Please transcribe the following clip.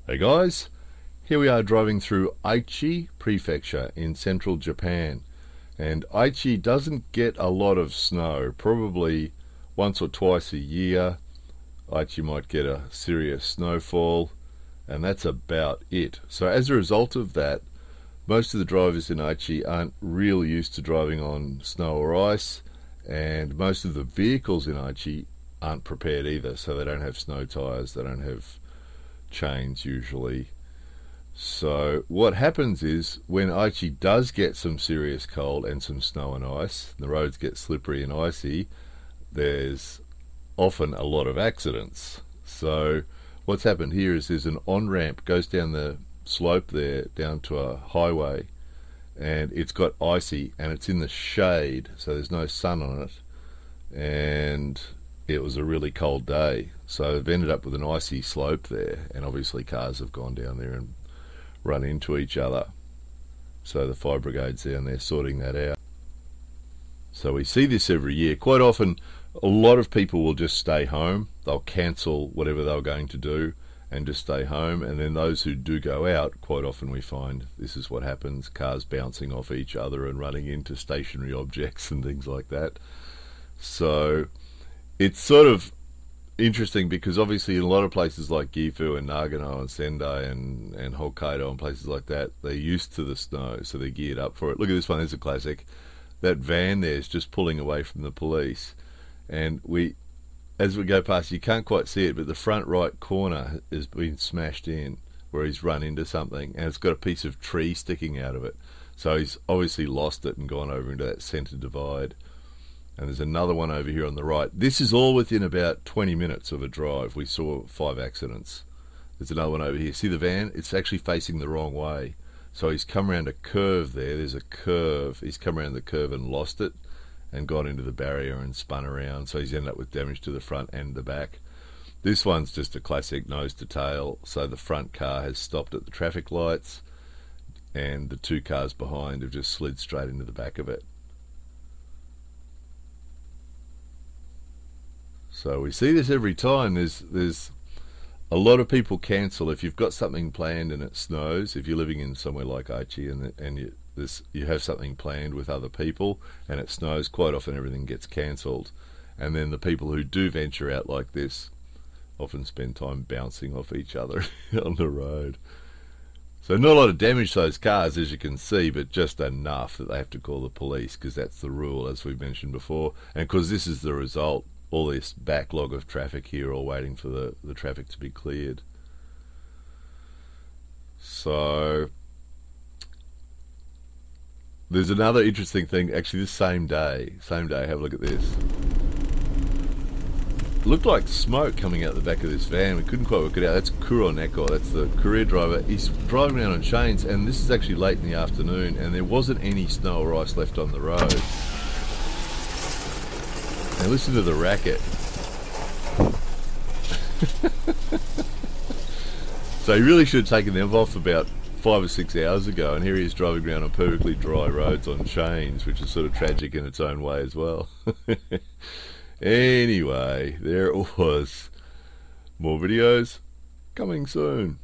Hey guys, here we are driving through Aichi Prefecture in central Japan, and Aichi doesn't get a lot of snow. Probably once or twice a year Aichi might get a serious snowfall, and that's about it. So as a result of that, most of the drivers in Aichi aren't really used to driving on snow or ice, and most of the vehicles in Aichi aren't prepared either. So they don't have snow tires, they don't have chains usually. So what happens is when Aichi does get some serious cold and some snow and ice, the roads get slippery and icy, there's often a lot of accidents. So what's happened here is there's an on-ramp, goes down the slope there down to a highway, and it's got icy and it's in the shade, so there's no sun on it, and it was a really cold day, so they've ended up with an icy slope there, and obviously cars have gone down there and run into each other. So the fire brigade's down there sorting that out. So we see this every year. Quite often a lot of people will just stay home. They'll cancel whatever they were going to do and just stay home, and then those who do go out, quite often we find this is what happens: cars bouncing off each other and running into stationary objects and things like that. So it's sort of interesting because obviously in a lot of places like Gifu and Nagano and Sendai and Hokkaido and places like that, they're used to the snow, so they're geared up for it. Look at this one, there's a classic. That van there is just pulling away from the police, and as we go past, you can't quite see it, but the front right corner has been smashed in where he's run into something, and it's got a piece of tree sticking out of it. So he's obviously lost it and gone over into that centre divide. And there's another one over here on the right. This is all within about 20 minutes of a drive. We saw 5 accidents. There's another one over here. See the van? It's actually facing the wrong way. So he's come around a curve there. There's a curve. He's come around the curve and lost it and got into the barrier and spun around. So he's ended up with damage to the front and the back. This one's just a classic nose to tail. So the front car has stopped at the traffic lights, and the 2 cars behind have just slid straight into the back of it. So we see this every time. There's a lot of people cancel. If you've got something planned and it snows, if you're living in somewhere like Aichi and you have something planned with other people and it snows, quite often everything gets cancelled. And then the people who do venture out like this often spend time bouncing off each other on the road. So not a lot of damage to those cars, as you can see, but just enough that they have to call the police, because that's the rule, as we've mentioned before. And because this is the result, all this backlog of traffic here, all waiting for the traffic to be cleared. So there's another interesting thing, actually this same day, have a look at this. It looked like smoke coming out the back of this van. We couldn't quite work it out. That's Kuroneko, that's the courier driver. He's driving around on chains, and this is actually late in the afternoon, and there wasn't any snow or ice left on the road. Now listen to the racket. So he really should have taken them off about 5 or 6 hours ago, and here he is driving around on perfectly dry roads on chains, which is sort of tragic in its own way as well. Anyway, there it was. More videos coming soon.